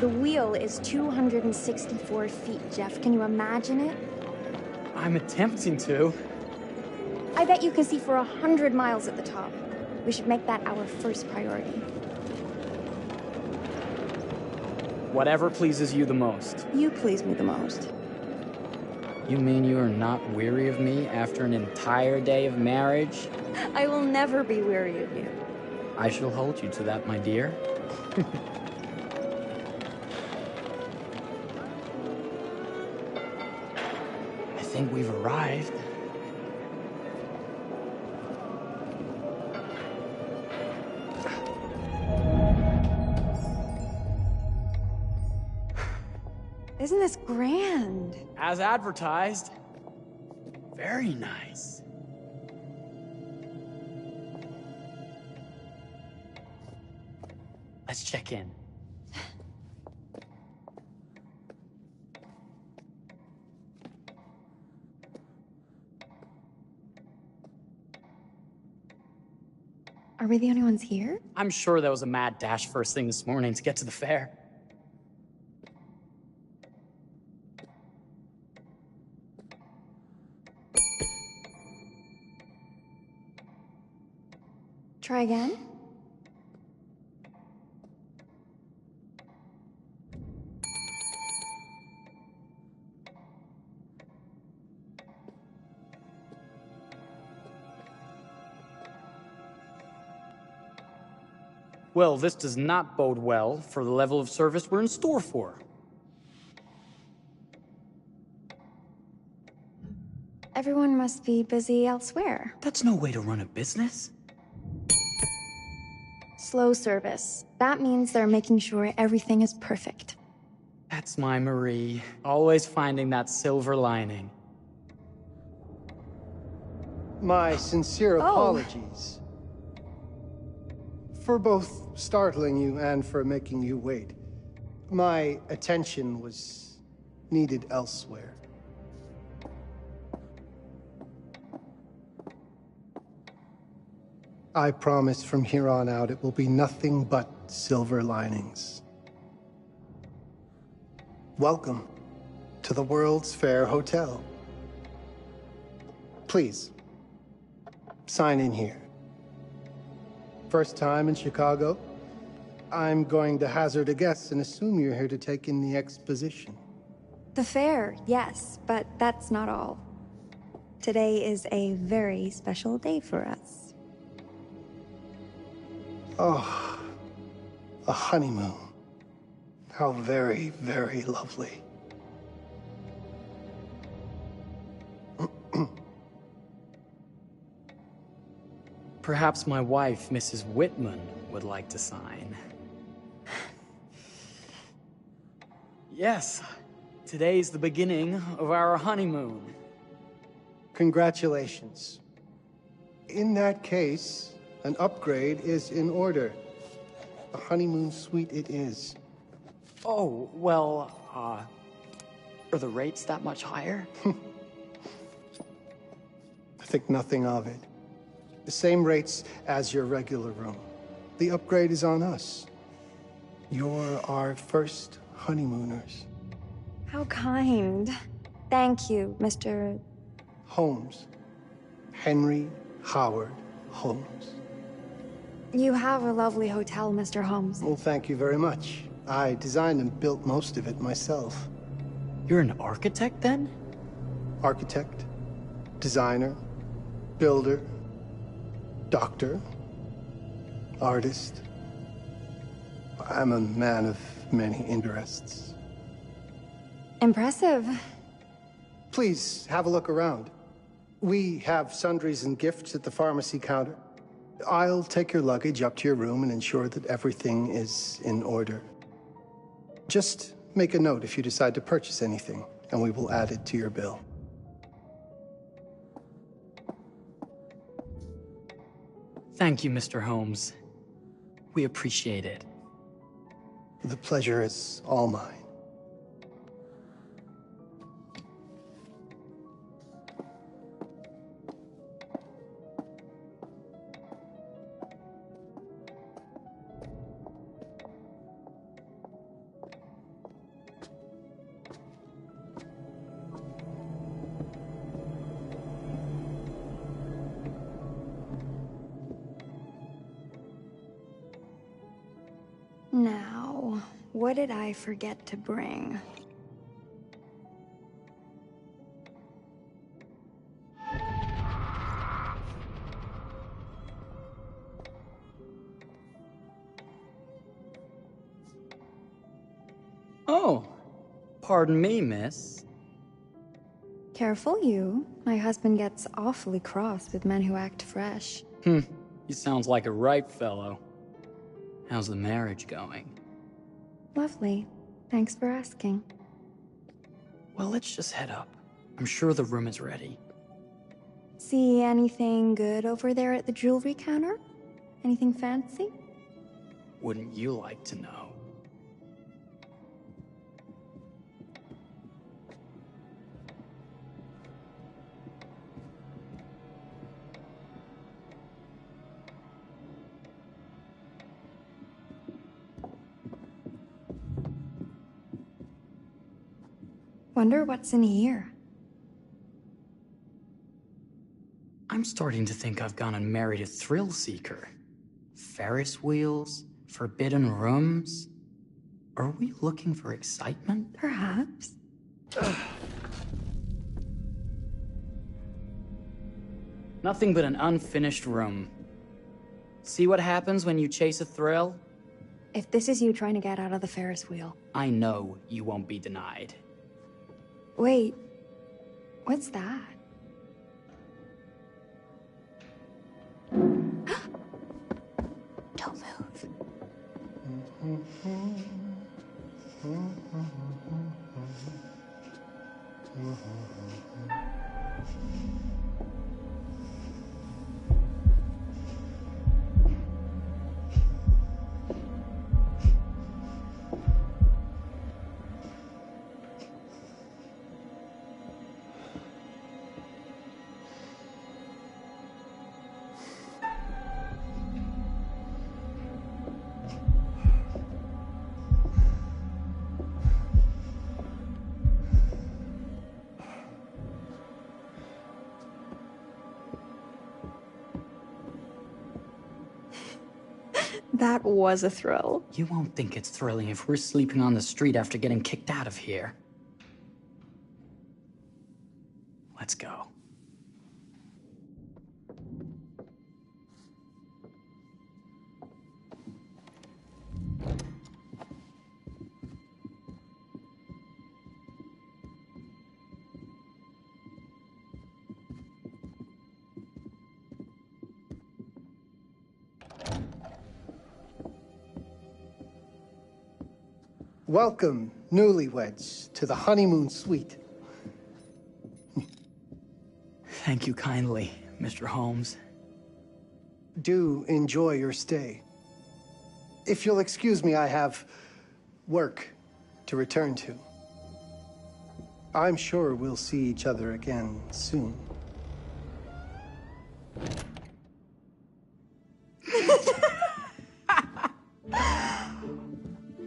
The wheel is 264 feet, Jeff. Can you imagine it? I'm attempting to. I bet you can see for 100 miles at the top. We should make that our first priority. Whatever pleases you the most. You please me the most. You mean you are not weary of me after an entire day of marriage? I will never be weary of you. I shall hold you to that, my dear. I think we've arrived. Isn't this grand? As advertised. Very nice. Let's check in. Are we the only ones here? I'm sure there was a mad dash first thing this morning to get to the fair. Try again? Well, this does not bode well for the level of service we're in store for. Everyone must be busy elsewhere. That's no way to run a business. Slow service. That means they're making sure everything is perfect. That's my Marie, always finding that silver lining. My sincere apologies. For both startling you and for making you wait. My attention was needed elsewhere. I promise from here on out it will be nothing but silver linings. Welcome to the World's Fair Hotel. Please, sign in here. First time in Chicago? I'm going to hazard a guess and assume you're here to take in the exposition. The fair, yes, but that's not all. Today is a very special day for us. Oh, a honeymoon. How very, very lovely. Perhaps my wife, Mrs. Whitman, would like to sign. Yes, today's the beginning of our honeymoon. Congratulations. In that case, an upgrade is in order. A honeymoon suite it is. Oh, well, are the rates that much higher? I think nothing of it. The same rates as your regular room. The upgrade is on us. You're our first honeymooners. How kind. Thank you, Mr. Holmes. Henry Howard Holmes. You have a lovely hotel, Mr. Holmes. Well, thank you very much. I designed and built most of it myself. You're an architect, then? Architect, designer, builder, doctor, artist. I'm a man of many interests. Impressive. Please have a look around. We have sundries and gifts at the pharmacy counter. I'll take your luggage up to your room and ensure that everything is in order. Just make a note if you decide to purchase anything, and we will add it to your bill. Thank you, Mr. Holmes. We appreciate it. The pleasure is all mine. What did I forget to bring? Oh, pardon me, miss. Careful you. My husband gets awfully cross with men who act fresh. He sounds like a ripe fellow. How's the marriage going? Lovely. Thanks for asking. Well, let's just head up. I'm sure the room is ready. See anything good over there at the jewelry counter? Anything fancy? Wouldn't you like to know? Wonder what's in here. I'm starting to think I've gone and married a thrill seeker. Ferris wheels, forbidden rooms. Are we looking for excitement? Perhaps. Nothing but an unfinished room. See what happens when you chase a thrill? If this is you trying to get out of the Ferris wheel. I know you won't be denied. Wait, what's that? Don't move. That was a thrill. You won't think it's thrilling if we're sleeping on the street after getting kicked out of here. Let's go. Welcome, newlyweds, to the honeymoon suite. Thank you kindly, Mr. Holmes. Do enjoy your stay. If you'll excuse me, I have work to return to. I'm sure we'll see each other again soon.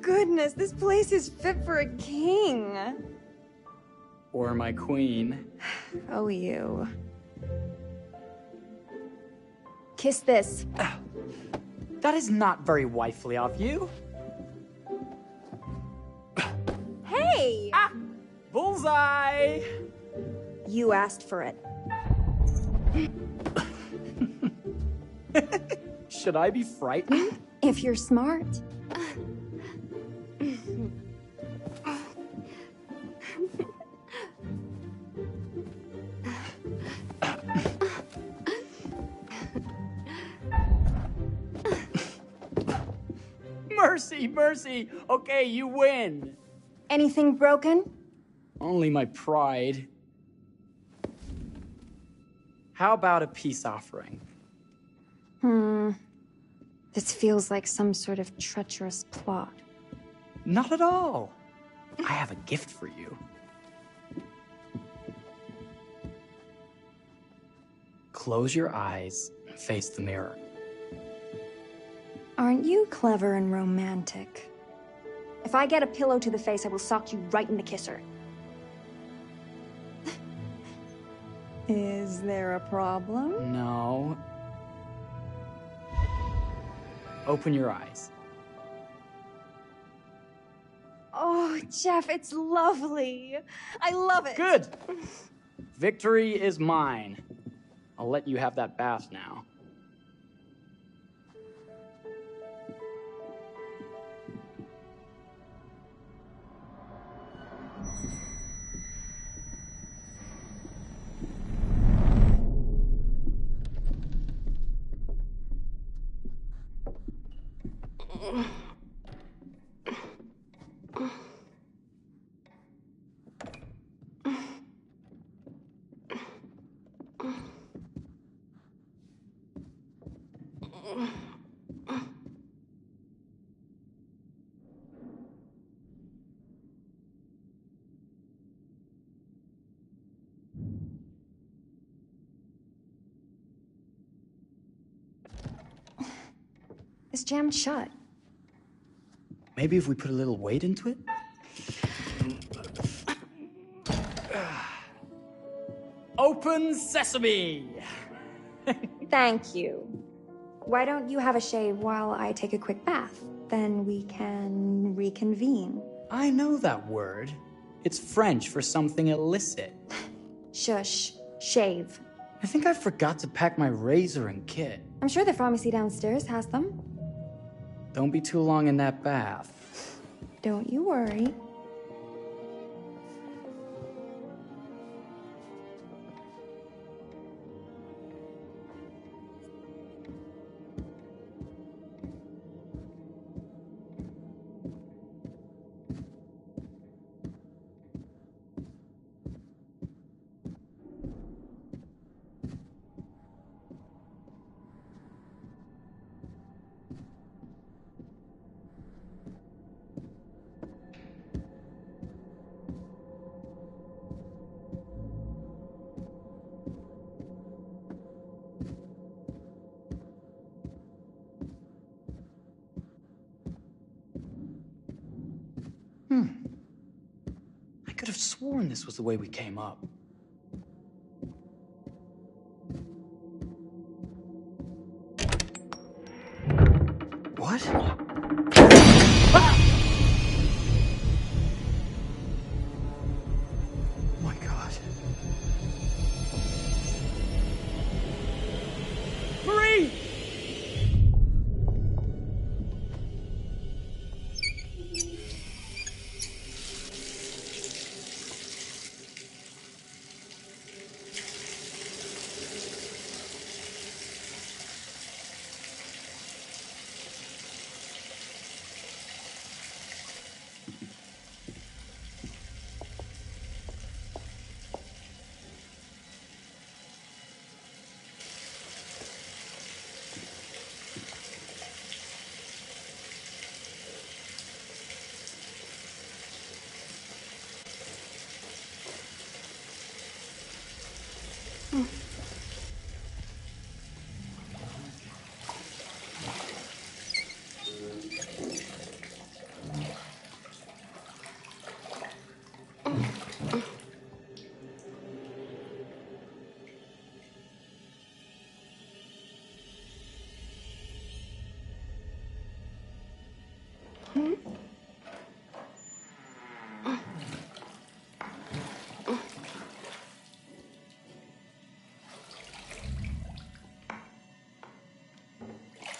Goodness, this place is fit for a king. Or my queen. Oh, you. Kiss this. That is not very wifely of you. Hey! Ah! Bullseye! You asked for it. Should I be frightened? If you're smart. Mercy, mercy! Okay, you win! Anything broken? Only my pride. How about a peace offering? This feels like some sort of treacherous plot. Not at all. I have a gift for you. Close your eyes and face the mirror. Aren't you clever and romantic? If I get a pillow to the face, I will sock you right in the kisser. Is there a problem? No. Open your eyes. Oh, Jeff, it's lovely. I love it. Good. Victory is mine. I'll let you have that bath now. It's jammed shut. Maybe if we put a little weight into it? Open sesame! Thank you. Why don't you have a shave while I take a quick bath? Then we can reconvene. I know that word. It's French for something illicit. Shush. Shave. I think I forgot to pack my razor and kit. I'm sure the pharmacy downstairs has them. Don't be too long in that bath. Don't you worry. I could have sworn this was the way we came up. What? Ah! Oh my God. Marie!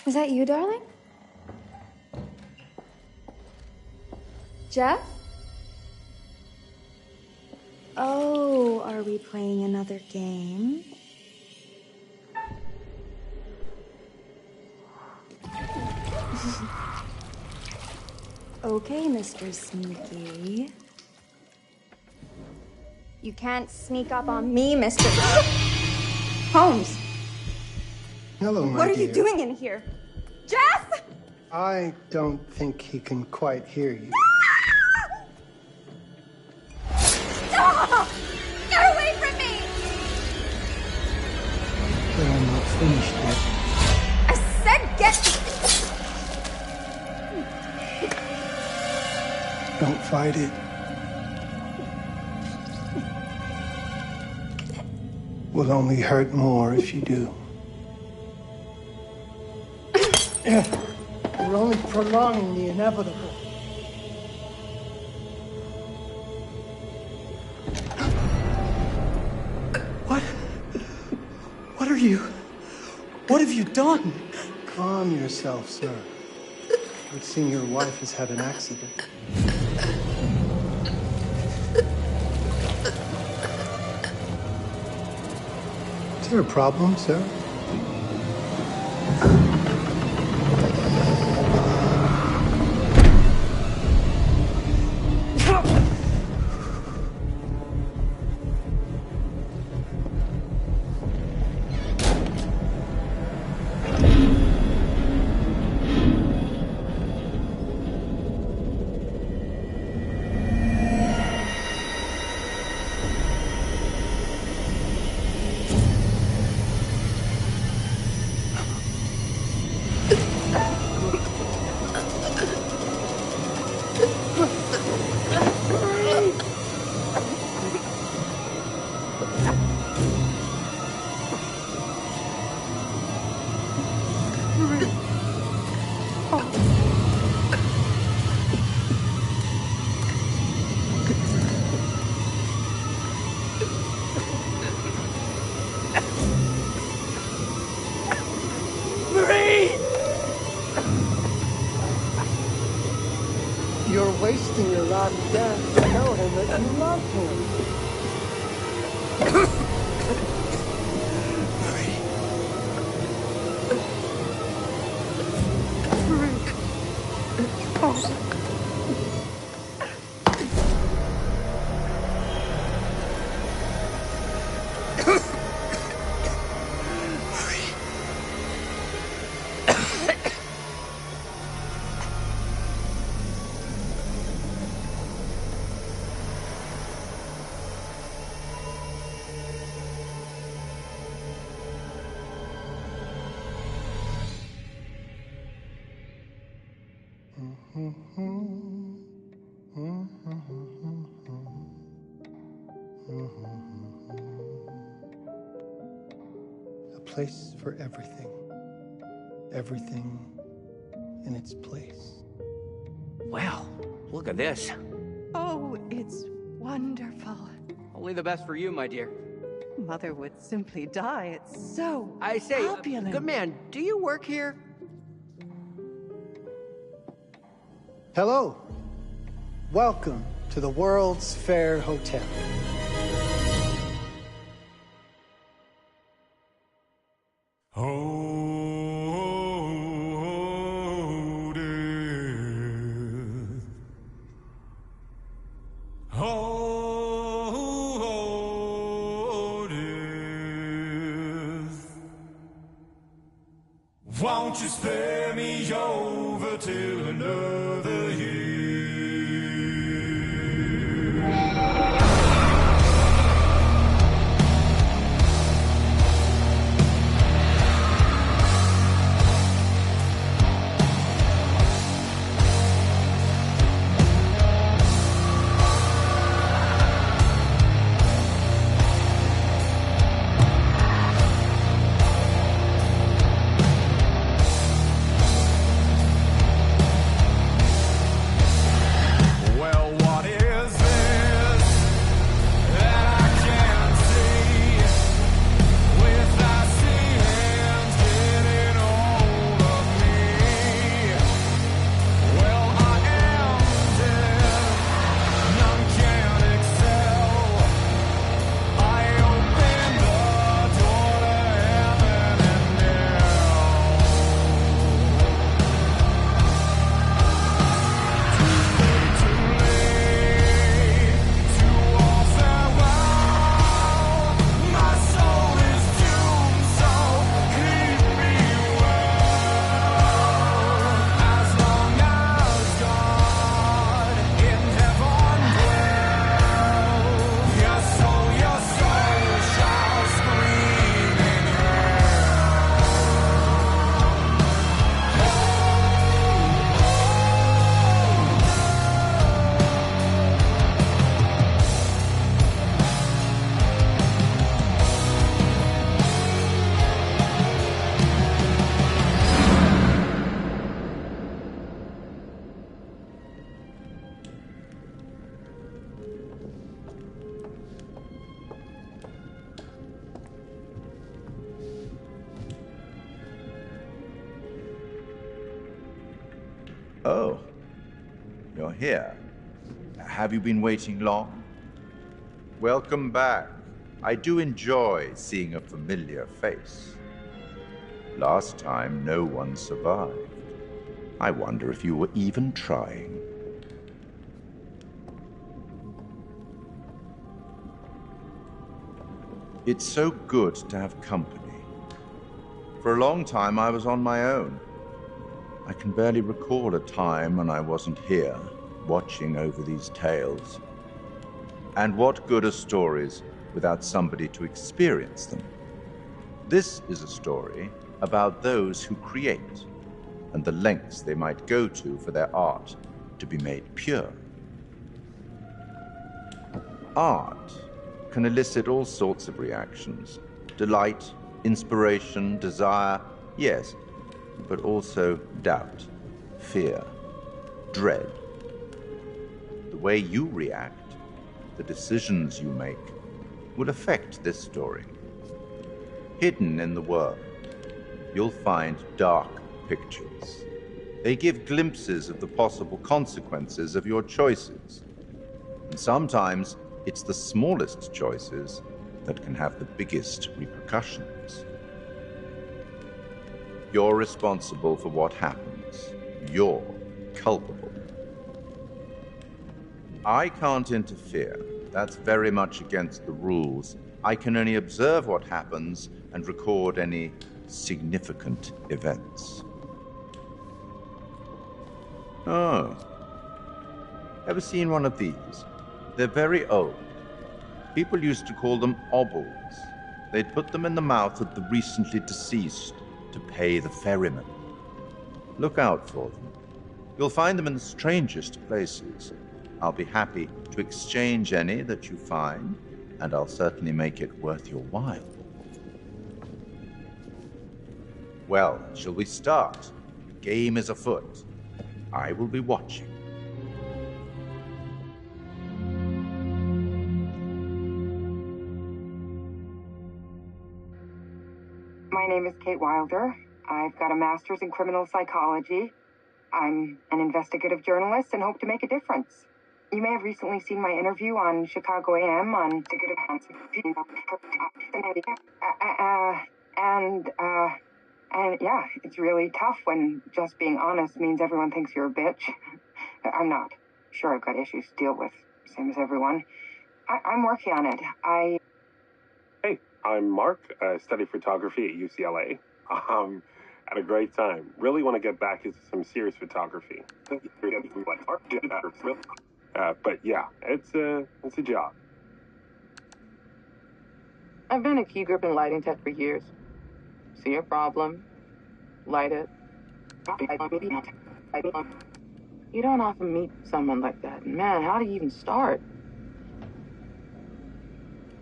Is that you, darling? Jeff? Oh, are we playing another game? Okay, Mr. Sneaky. You can't sneak up on me, Mr. Holmes! Hello, my What are dear. you doing in here? Jeff! I don't think he can quite hear you. Stop! Get away from me! But I'm not finished yet. I said get... Don't fight it. Will only hurt more if you do. You're only prolonging the inevitable. you? What have you done? Calm yourself, sir. It would seem your wife has had an accident. Is there a problem, sir? You're wasting your last dance to tell him that you love him. A place for everything. Everything in its place. Well, look at this. Oh, it's wonderful. Only the best for you, my dear. Mother would simply die. It's so I say, opulent. good man, do you work here? Hello. Welcome to the World's Fair Hotel. Oh, death. Oh, death. Won't you spare me over till another year? Oh, you're here. Have you been waiting long? Welcome back. I do enjoy seeing a familiar face. Last time, no one survived. I wonder if you were even trying. It's so good to have company. For a long time, I was on my own. I can barely recall a time when I wasn't here, watching over these tales. And what good are stories without somebody to experience them? This is a story about those who create, and the lengths they might go to for their art to be made pure. Art can elicit all sorts of reactions. Delight, inspiration, desire, yes, but also doubt, fear, dread. The way you react, the decisions you make, will affect this story. Hidden in the world, you'll find dark pictures. They give glimpses of the possible consequences of your choices. And sometimes it's the smallest choices that can have the biggest repercussions. You're responsible for what happens. You're culpable. I can't interfere. That's very much against the rules. I can only observe what happens and record any significant events. Oh. Ever seen one of these? They're very old. People used to call them obols. They'd put them in the mouth of the recently deceased to pay the ferryman. Look out for them. You'll find them in the strangest places. I'll be happy to exchange any that you find, and I'll certainly make it worth your while. Well, shall we start? The game is afoot. I will be watching. My name is Kate Wilder. I've got a master's in criminal psychology. I'm an investigative journalist and hope to make a difference. You may have recently seen my interview on Chicago AM on and yeah, it's really tough when just being honest means everyone thinks you're a bitch. I'm not. Sure, I've got issues to deal with, same as everyone. I'm working on it. Hey, I'm Mark. I study photography at UCLA. Had a great time. Really want to get back into some serious photography. But yeah, it's a job. I've been a key grip and lighting tech for years. See a problem, light it. You don't often meet someone like that. Man, how do you even start?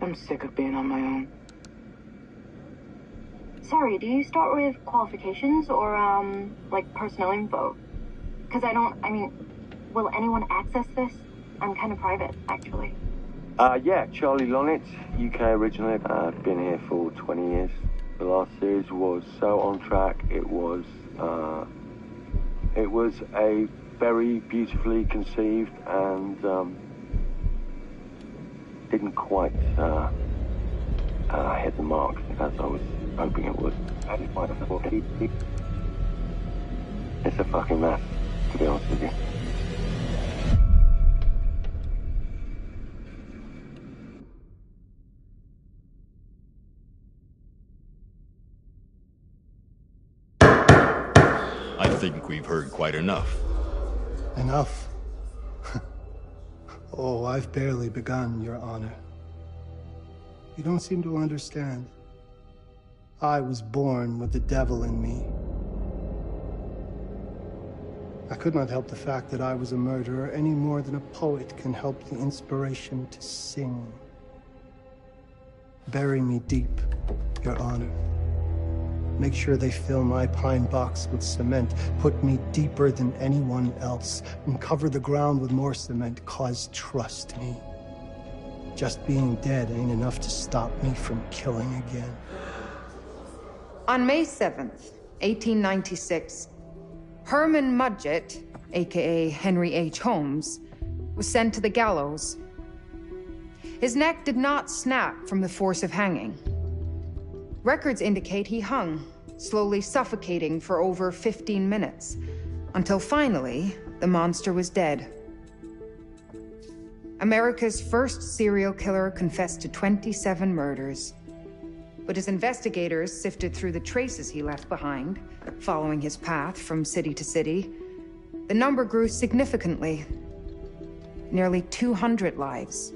I'm sick of being on my own. Sorry, do you start with qualifications or, like personnel info? Because will anyone access this? I'm kind of private, actually. Yeah, Charlie Lonitz, UK originally. I've been here for 20 years. The last series was so on track. It was a very beautifully conceived and didn't quite hit the mark as I was hoping it would. It's a fucking mess, to be honest with you. I think we've heard quite enough. Enough? Oh, I've barely begun, Your Honor. You don't seem to understand. I was born with the devil in me. I could not help the fact that I was a murderer any more than a poet can help the inspiration to sing. Bury me deep, Your Honor. Make sure they fill my pine box with cement. Put me deeper than anyone else. And cover the ground with more cement, 'cause trust me, just being dead ain't enough to stop me from killing again. On May 7th, 1896, Herman Mudgett aka Henry H. Holmes, was sent to the gallows. His neck did not snap from the force of hanging. Records indicate he hung, slowly suffocating for over 15 minutes, until finally, the monster was dead. America's first serial killer confessed to 27 murders. But as investigators sifted through the traces he left behind, following his path from city to city, the number grew significantly. Nearly 200 lives.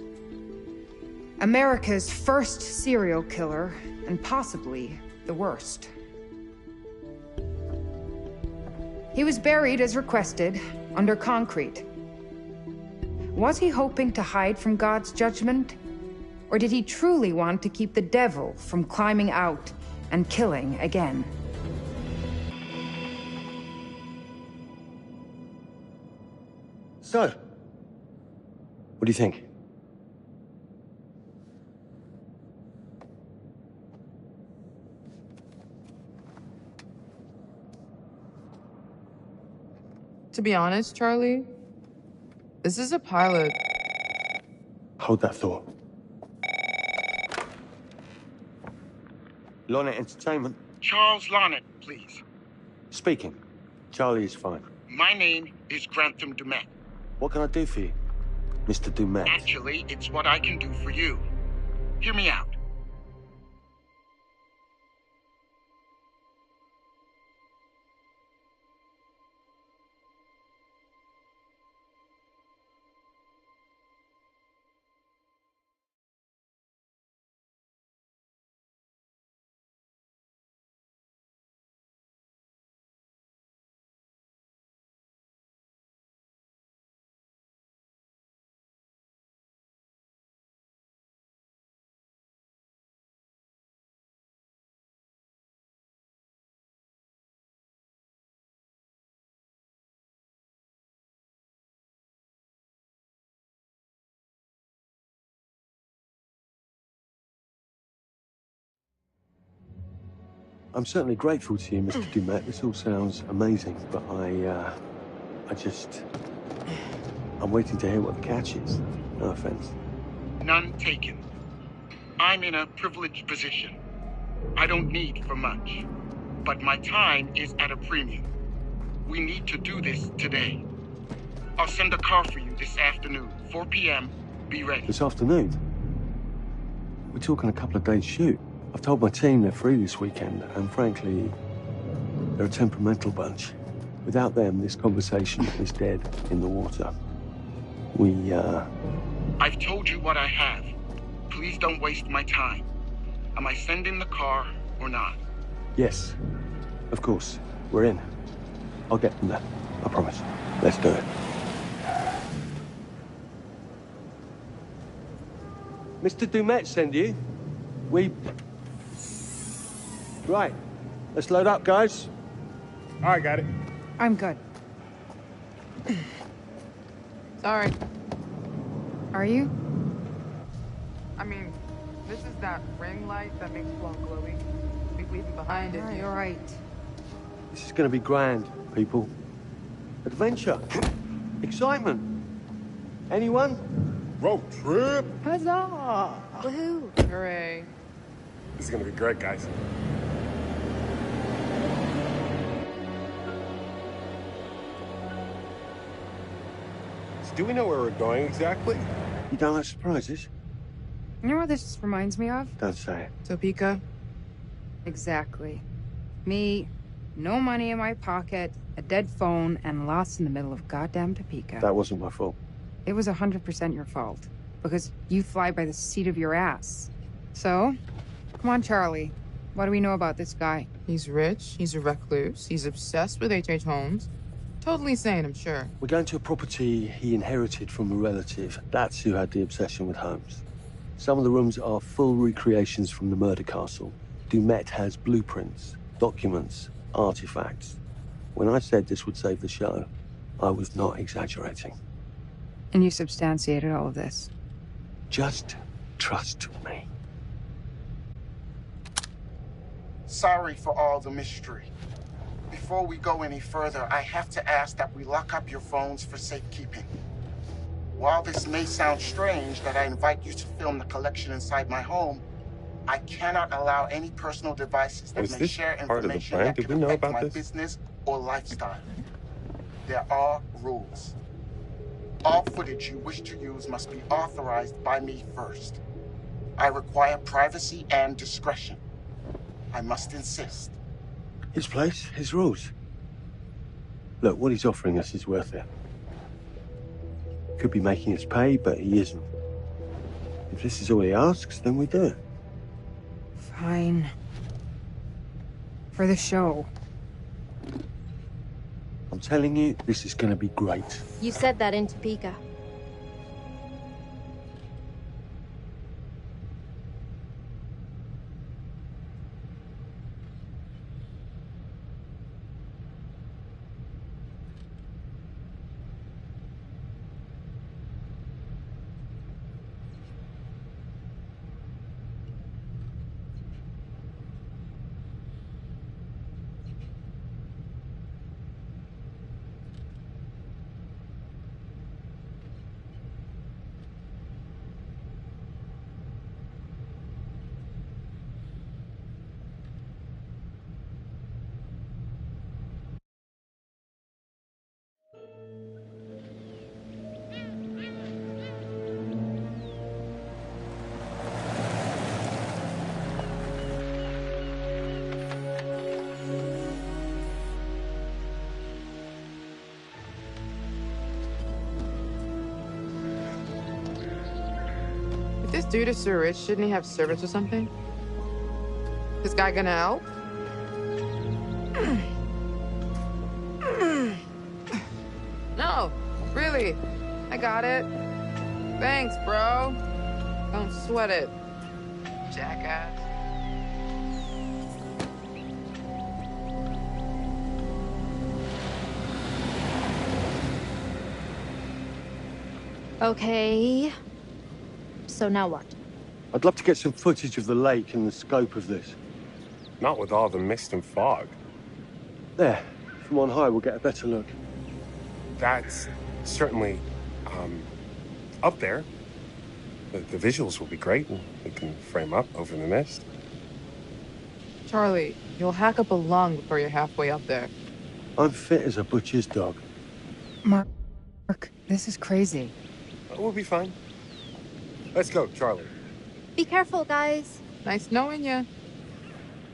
America's first serial killer, and possibly the worst. He was buried as requested, under concrete. Was he hoping to hide from God's judgment? Or did he truly want to keep the devil from climbing out and killing again? So, what do you think? To be honest, Charlie, this is a pilot. Hold that thought. Lonnet Entertainment. Charles Lonnet, please. Speaking. Charlie is fine. My name is Grantham Dumet. What can I do for you, Mr. Dumet? Actually, it's what I can do for you. Hear me out. I'm certainly grateful to you, Mr. Dumet. This all sounds amazing, but I'm waiting to hear what the catch is. No offense. None taken. I'm in a privileged position. I don't need for much, but my time is at a premium. We need to do this today. I'll send a car for you this afternoon, 4 p.m. Be ready. This afternoon? We're talking a couple of days shoot. I've told my team they're free this weekend, and frankly, they're a temperamental bunch. Without them, this conversation is dead in the water. I've told you what I have. Please don't waste my time. Am I sending the car or not? Yes, of course. We're in. I'll get them there. I promise. Let's do it. Mr. Dumet send you. Right. Let's load up, guys. All right, got it. I'm good. Sorry. Are you? I mean, this is that ring light that makes Blanc glowy. We leave it behind if You're right. This is going to be grand, people. Adventure. Excitement. Anyone? Road trip. Huzzah! Woohoo! Hooray. This is gonna be great, guys. So do we know where we're going exactly? You don't like surprises? You know what this reminds me of? Don't say it. Topeka? Exactly. Me, no money in my pocket, a dead phone, and lost in the middle of goddamn Topeka. That wasn't my fault. It was 100% your fault. Because you fly by the seat of your ass. So, come on, Charlie. What do we know about this guy? He's rich, he's a recluse, he's obsessed with H.H. Holmes. Totally sane, I'm sure. We're going to a property he inherited from a relative. That's who had the obsession with Holmes. Some of the rooms are full recreations from the murder castle. Dumet has blueprints, documents, artifacts. When I said this would save the show, I was not exaggerating. And you substantiated all of this? Just trust me. Sorry for all the mystery. Before we go any further, I have to ask that we lock up your phones for safekeeping. While this may sound strange that I invite you to film the collection inside my home, I cannot allow any personal devices that may share information that could affect my business or lifestyle. There are rules. All footage you wish to use must be authorized by me first. I require privacy and discretion. I must insist. His place, his rules. Look, what he's offering us is worth it. Could be making us pay, but he isn't. If this is all he asks, then we do it. Fine. For the show. I'm telling you, this is gonna be great. You said that in Topeka. This dude is so rich, shouldn't he have servants or something? This guy gonna help? No, really. I got it. Thanks, bro. Don't sweat it, jackass. Okay. So now what? I'd love to get some footage of the lake and the scope of this. Not with all the mist and fog. There. From on high, we'll get a better look. That's certainly, up there. The visuals will be great, and we can frame up over the mist. Charlie, you'll hack up a lung before you're halfway up there. I'm fit as a butcher's dog. Mark, this is crazy. We'll be fine. Let's go, Charlie. Be careful, guys. Nice knowing you.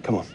Come on.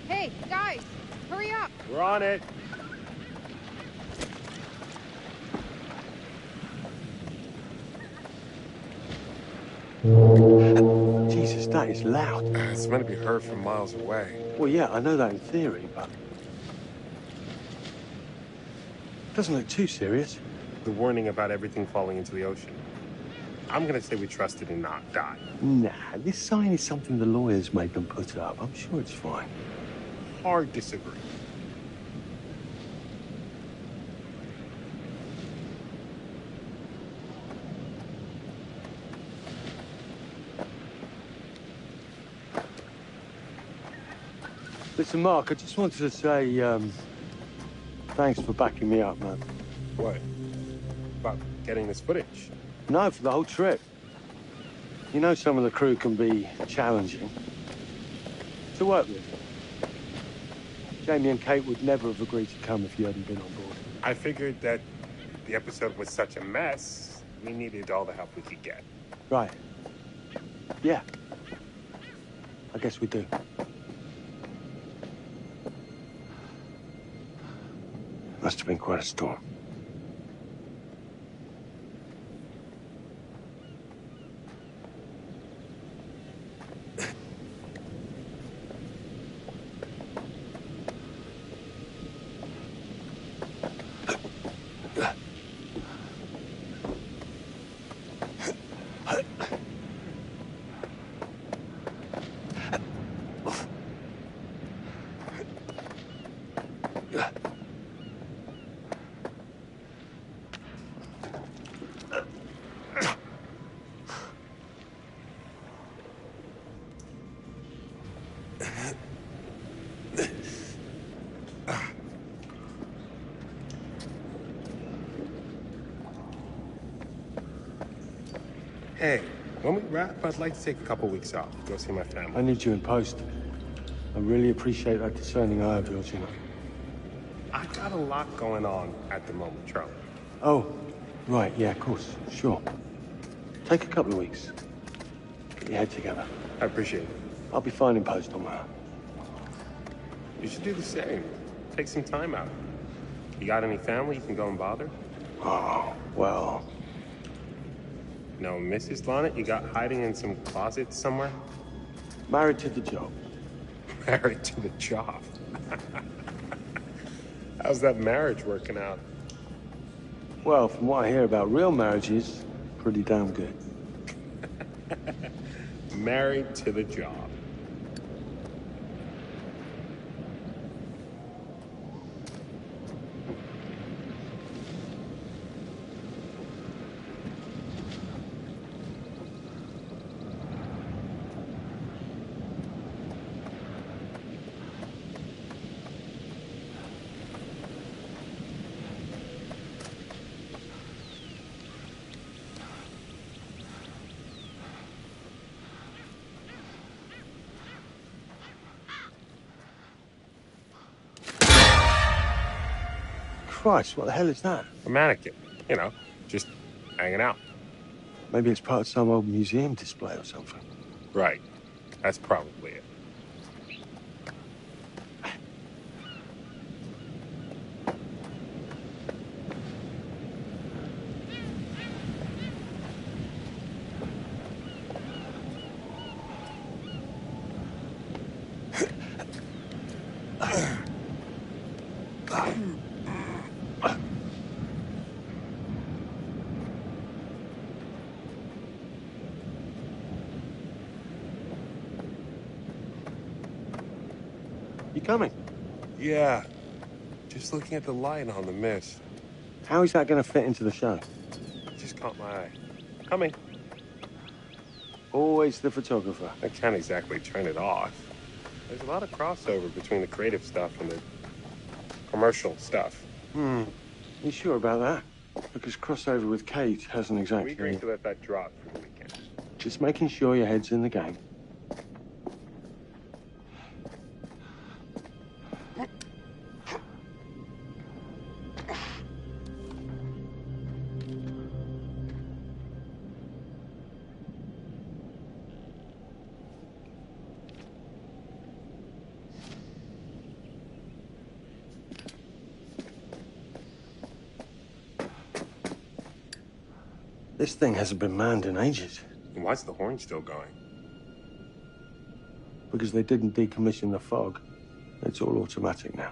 Hey, guys, hurry up. We're on it. Jesus, that is loud. It's meant to be heard from miles away. Well, yeah, I know that in theory, but... doesn't look too serious. The warning about everything falling into the ocean. I'm gonna say we trust it and not die. Nah, this sign is something the lawyers made them put up. I'm sure it's fine. Hard disagree. Listen, Mark, I just wanted to say, thanks for backing me up, man. What? About getting this footage? No, for the whole trip. You know some of the crew can be challenging to work with. Jamie and Kate would never have agreed to come if you hadn't been on board. I figured that the episode was such a mess, we needed all the help we could get. Right. Yeah. I guess we do. Must have been quite a storm. Hey, when we wrap, I'd like to take a couple weeks off. Go see my family. I need you in post. I really appreciate that discerning eye of yours, you know. I've got a lot going on at the moment, Charlie. Oh, right, yeah, of course, sure. Take a couple of weeks. Get your head together. I appreciate it. I'll be fine in post on my own. You should do the same. Take some time out. You got any family you can go and bother? Oh, well... No, Mrs. Lonnet, you got hiding in some closet somewhere? Married to the job. Married to the job? How's that marriage working out? Well, from what I hear about real marriages, pretty damn good. Married to the job. Christ, what the hell is that? A mannequin. You know, just hanging out. Maybe it's part of some old museum display or something. Right. That's probably it. You coming? Yeah. Just looking at the light on the mist. How is that going to fit into the show? Just caught my eye. Coming. Always the photographer. I can't exactly turn it off. There's a lot of crossover between the creative stuff and the commercial stuff. You sure about that? Because crossover with Kate hasn't exactly... We agreed to let that drop for the weekend. Just making sure your head's in the game. This thing hasn't been manned in ages. And why's the horn still going? Because they didn't decommission the fog. It's all automatic now.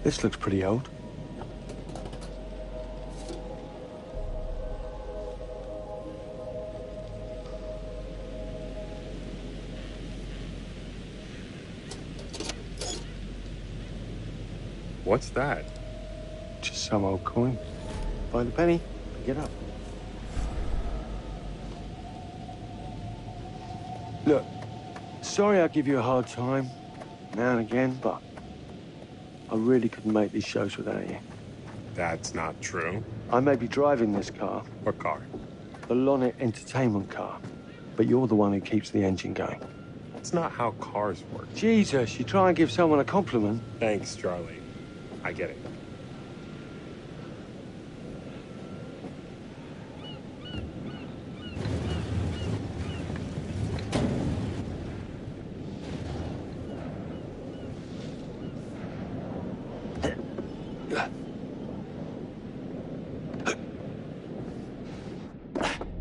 This looks pretty old. What's that? Just some old coin. Find a penny, pick it up. Look, sorry I give you a hard time now and again, but I really couldn't make these shows without you. That's not true. I may be driving this car. What car? The Alot entertainment car. But you're the one who keeps the engine going. That's not how cars work. Jesus, you try and give someone a compliment. Thanks, Charlie. I get it.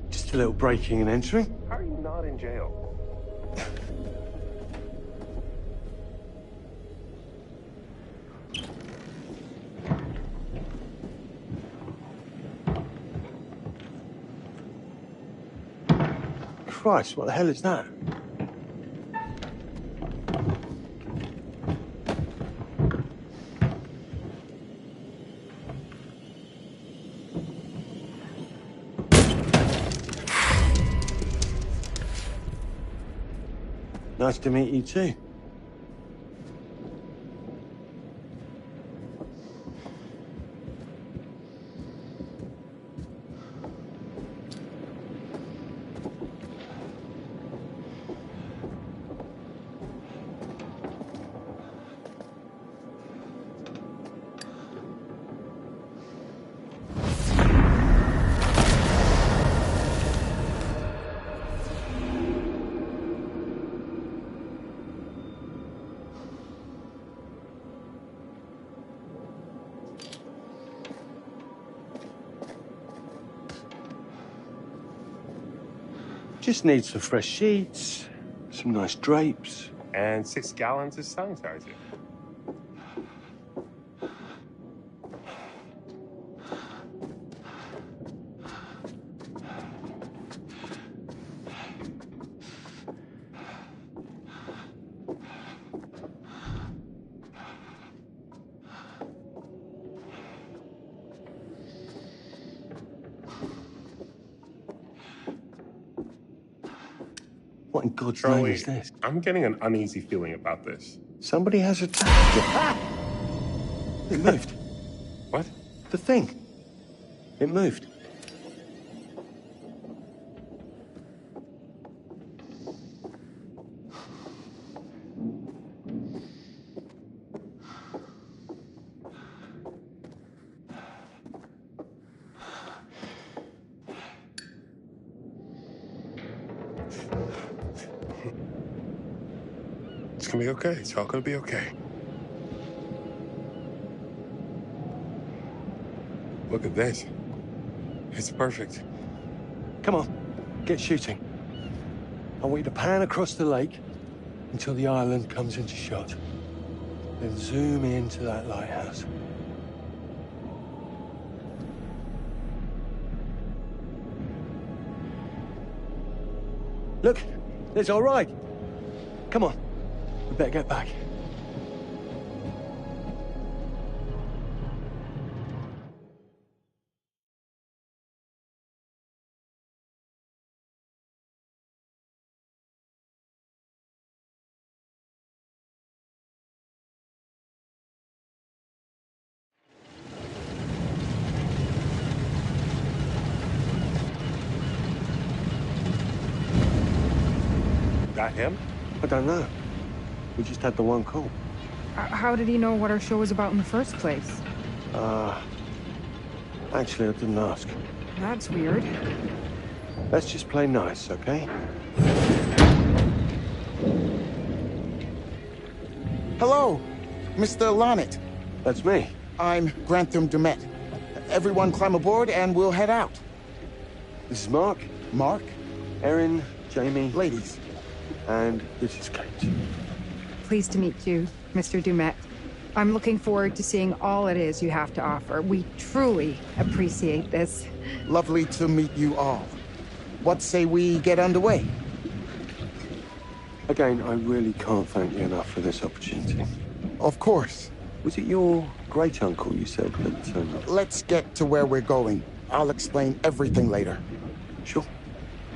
Just a little breaking and entering. How are you not in jail? Christ, what the hell is that? Nice to meet you too. Just need some fresh sheets, some nice drapes. And 6 gallons of sanitizer. What in God's Charlie, name is this? I'm getting an uneasy feeling about this. Somebody has attacked you. Ah! It moved. What? The thing. It moved. It's gonna be okay. It's all gonna be okay. Look at this. It's perfect. Come on, get shooting. I want you to pan across the lake until the island comes into shot. Then zoom into that lighthouse. Look, it's all right. Come on, we better get back. That him? I don't know. We just had the one call. How did he know what our show was about in the first place? Actually, I didn't ask. That's weird. Let's just play nice, okay? Hello, Mr. Alot. That's me. I'm Grantham Dumet. Everyone climb aboard and we'll head out. This is Mark. Mark? Erin, Jamie. Ladies. And this is Kate. Pleased to meet you, Mr. Dumet. I'm looking forward to seeing all it is you have to offer. We truly appreciate this. Lovely to meet you all. What say we get underway? Again, I really can't thank you enough for this opportunity. Of course. Was it your great-uncle you said that turned up? Let's get to where we're going. I'll explain everything later. Sure.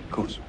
Of course.